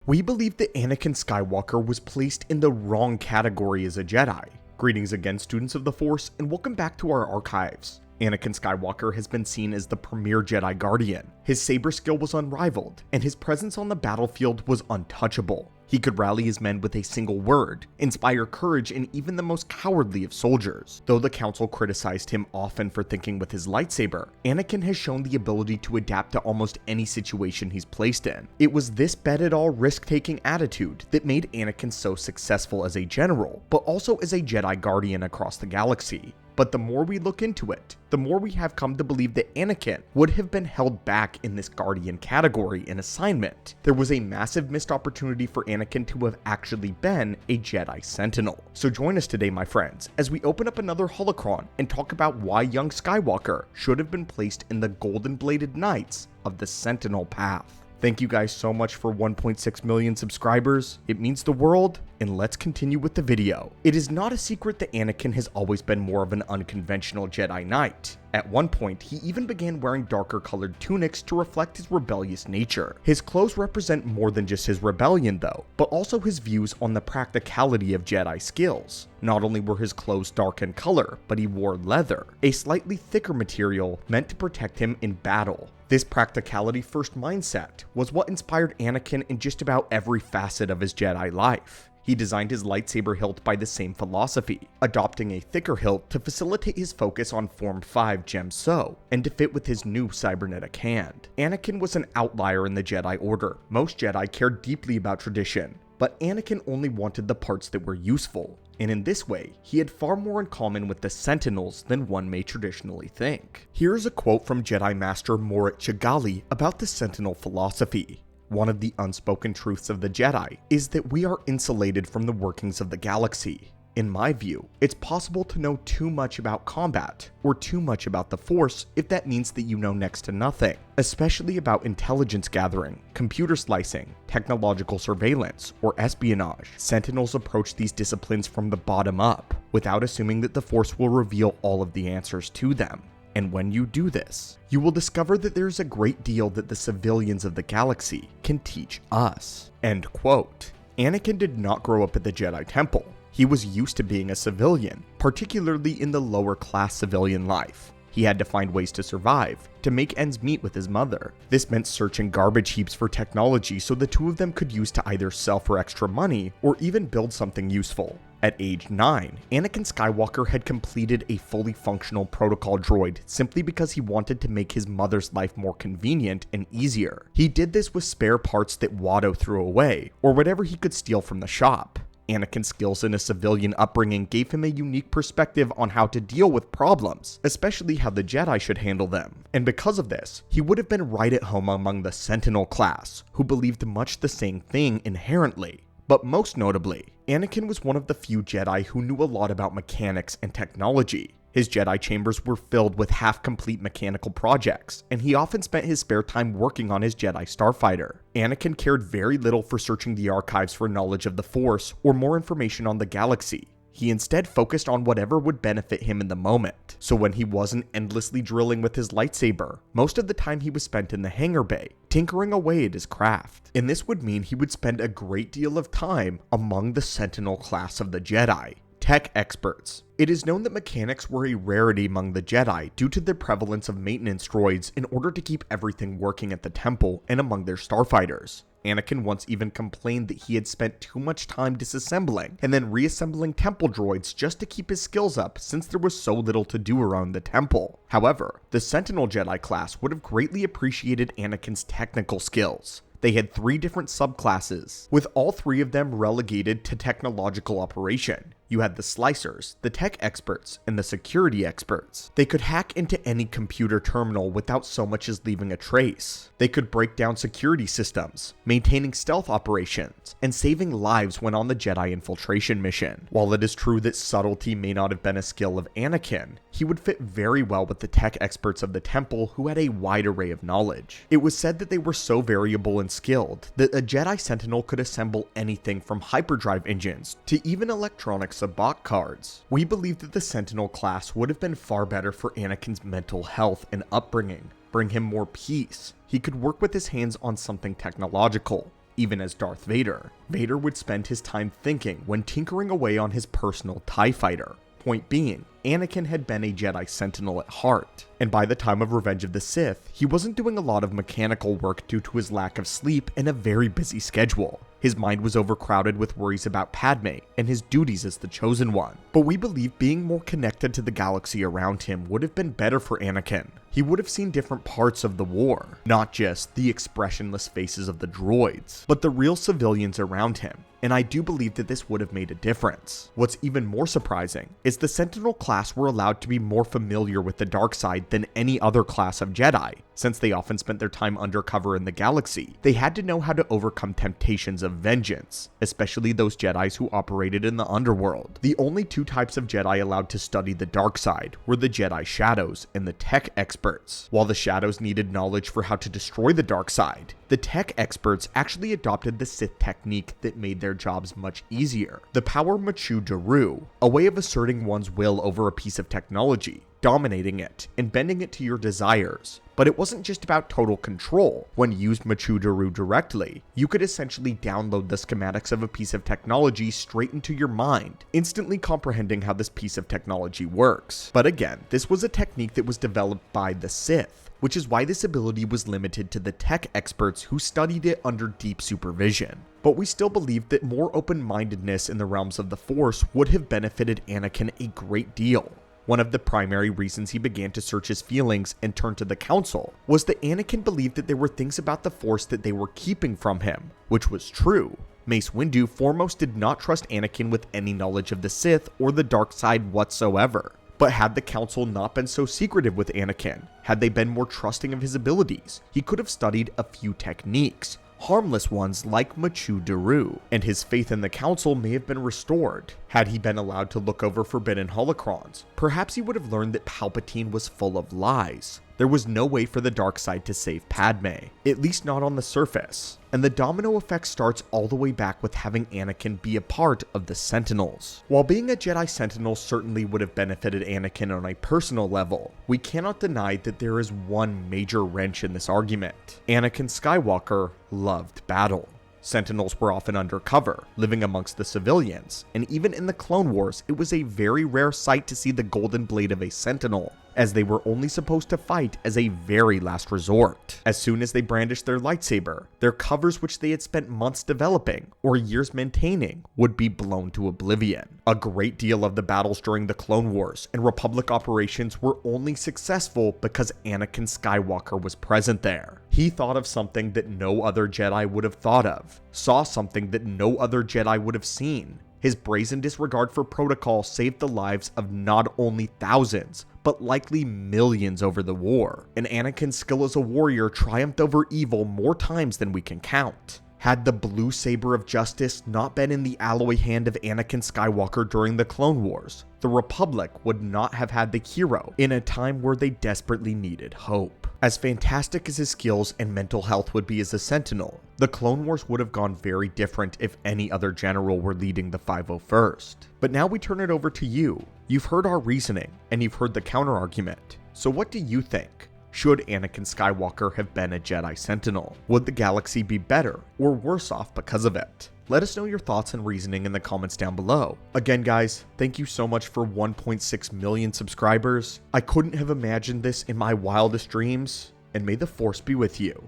We believe that Anakin Skywalker was placed in the wrong category as a Jedi. Greetings again, students of the Force, and welcome back to our archives. Anakin Skywalker has been seen as the premier Jedi Guardian. His saber skill was unrivaled, and his presence on the battlefield was untouchable. He could rally his men with a single word, inspire courage in even the most cowardly of soldiers. Though the Council criticized him often for thinking with his lightsaber, Anakin has shown the ability to adapt to almost any situation he's placed in. It was this bet-it-all risk-taking attitude that made Anakin so successful as a general, but also as a Jedi Guardian across the galaxy. But the more we look into it, the more we have come to believe that Anakin would have been held back in this Guardian category in assignment. There was a massive missed opportunity for Anakin to have actually been a Jedi Sentinel. So join us today, my friends, as we open up another holocron and talk about why young Skywalker should have been placed in the golden-bladed knights of the Sentinel path. Thank you guys so much for 1.6 million subscribers. It means the world, and let's continue with the video. It is not a secret that Anakin has always been more of an unconventional Jedi Knight. At one point, he even began wearing darker colored tunics to reflect his rebellious nature. His clothes represent more than just his rebellion though, but also his views on the practicality of Jedi skills. Not only were his clothes dark in color, but he wore leather, a slightly thicker material meant to protect him in battle. This practicality first mindset was what inspired Anakin in just about every facet of his Jedi life. He designed his lightsaber hilt by the same philosophy, adopting a thicker hilt to facilitate his focus on Form 5 Gem So, and to fit with his new cybernetic hand. Anakin was an outlier in the Jedi Order. Most Jedi cared deeply about tradition, but Anakin only wanted the parts that were useful. And in this way, he had far more in common with the Sentinels than one may traditionally think. Here's a quote from Jedi Master Morit Chigali about the Sentinel philosophy. One of the unspoken truths of the Jedi is that we are insulated from the workings of the galaxy. In my view, it's possible to know too much about combat, or too much about the Force if that means that you know next to nothing, especially about intelligence gathering, computer slicing, technological surveillance, or espionage. Sentinels approach these disciplines from the bottom up, without assuming that the Force will reveal all of the answers to them. And when you do this, you will discover that there's a great deal that the civilians of the galaxy can teach us. End quote. Anakin did not grow up at the Jedi Temple. He was used to being a civilian, particularly in the lower class civilian life. He had to find ways to survive, to make ends meet with his mother. This meant searching garbage heaps for technology so the two of them could use to either sell for extra money or even build something useful. At age 9, Anakin Skywalker had completed a fully functional protocol droid simply because he wanted to make his mother's life more convenient and easier. He did this with spare parts that Watto threw away, or whatever he could steal from the shop. Anakin's skills in a civilian upbringing gave him a unique perspective on how to deal with problems, especially how the Jedi should handle them. And because of this, he would have been right at home among the Sentinel class, who believed much the same thing inherently. But most notably, Anakin was one of the few Jedi who knew a lot about mechanics and technology. His Jedi chambers were filled with half-complete mechanical projects, and he often spent his spare time working on his Jedi starfighter. Anakin cared very little for searching the archives for knowledge of the Force or more information on the galaxy. He instead focused on whatever would benefit him in the moment. So when he wasn't endlessly drilling with his lightsaber, most of the time he was spent in the hangar bay, tinkering away at his craft. And this would mean he would spend a great deal of time among the Sentinel class of the Jedi, tech experts. It is known that mechanics were a rarity among the Jedi due to the prevalence of maintenance droids in order to keep everything working at the temple and among their starfighters. Anakin once even complained that he had spent too much time disassembling and then reassembling temple droids just to keep his skills up since there was so little to do around the temple. However, the Sentinel Jedi class would have greatly appreciated Anakin's technical skills. They had 3 different subclasses, with all 3 of them relegated to technological operation. You had the slicers, the tech experts, and the security experts. They could hack into any computer terminal without so much as leaving a trace. They could break down security systems, maintaining stealth operations, and saving lives when on the Jedi infiltration mission. While it is true that subtlety may not have been a skill of Anakin, he would fit very well with the tech experts of the temple who had a wide array of knowledge. It was said that they were so variable and skilled that a Jedi Sentinel could assemble anything from hyperdrive engines to even electronic sabacc cards. We believe that the Sentinel class would have been far better for Anakin's mental health and upbringing, bring him more peace. He could work with his hands on something technological, even as Darth Vader. Vader would spend his time thinking when tinkering away on his personal TIE fighter. Point being, Anakin had been a Jedi Sentinel at heart, and by the time of Revenge of the Sith, he wasn't doing a lot of mechanical work due to his lack of sleep and a very busy schedule. His mind was overcrowded with worries about Padme and his duties as the Chosen One. But we believe being more connected to the galaxy around him would have been better for Anakin. He would have seen different parts of the war, not just the expressionless faces of the droids, but the real civilians around him. And I do believe that this would have made a difference. What's even more surprising is the Sentinel class were allowed to be more familiar with the dark side than any other class of Jedi. Since they often spent their time undercover in the galaxy, they had to know how to overcome temptations of vengeance, especially those Jedis who operated in the underworld. The only two types of Jedi allowed to study the dark side were the Jedi Shadows and the Tech Experts. While the Shadows needed knowledge for how to destroy the dark side, the Tech Experts actually adopted the Sith technique that made their jobs much easier. The power Machu Daru, a way of asserting one's will over a piece of technology, dominating it and bending it to your desires. But it wasn't just about total control. When used Machu Daru directly, you could essentially download the schematics of a piece of technology straight into your mind, instantly comprehending how this piece of technology works. But again, this was a technique that was developed by the Sith, which is why this ability was limited to the Tech Experts who studied it under deep supervision. But we still believe that more open-mindedness in the realms of the Force would have benefited Anakin a great deal. One of the primary reasons he began to search his feelings and turn to the Council was that Anakin believed that there were things about the Force that they were keeping from him, which was true. Mace Windu foremost did not trust Anakin with any knowledge of the Sith or the dark side whatsoever. But had the Council not been so secretive with Anakin, had they been more trusting of his abilities, he could have studied a few techniques, harmless ones like Machu Daru, and his faith in the Council may have been restored. Had he been allowed to look over forbidden holocrons, perhaps he would have learned that Palpatine was full of lies. There was no way for the dark side to save Padme, at least not on the surface. And the domino effect starts all the way back with having Anakin be a part of the Sentinels. While being a Jedi Sentinel certainly would have benefited Anakin on a personal level, we cannot deny that there is one major wrench in this argument. Anakin Skywalker loved battle. Sentinels were often undercover, living amongst the civilians, and even in the Clone Wars, it was a very rare sight to see the golden blade of a Sentinel, as they were only supposed to fight as a very last resort. As soon as they brandished their lightsaber, their covers which they had spent months developing, or years maintaining, would be blown to oblivion. A great deal of the battles during the Clone Wars and Republic operations were only successful because Anakin Skywalker was present there. He thought of something that no other Jedi would have thought of, saw something that no other Jedi would have seen. His brazen disregard for protocol saved the lives of not only thousands, but likely millions over the war. And Anakin's skill as a warrior triumphed over evil more times than we can count. Had the blue saber of justice not been in the alloy hand of Anakin Skywalker during the Clone Wars, the Republic would not have had the hero in a time where they desperately needed hope. As fantastic as his skills and mental health would be as a Sentinel, the Clone Wars would have gone very different if any other general were leading the 501st. But now we turn it over to you. You've heard our reasoning, and you've heard the counterargument. So what do you think? Should Anakin Skywalker have been a Jedi Sentinel? Would the galaxy be better or worse off because of it? Let us know your thoughts and reasoning in the comments down below. Again guys, thank you so much for 1.6 million subscribers. I couldn't have imagined this in my wildest dreams, and may the Force be with you.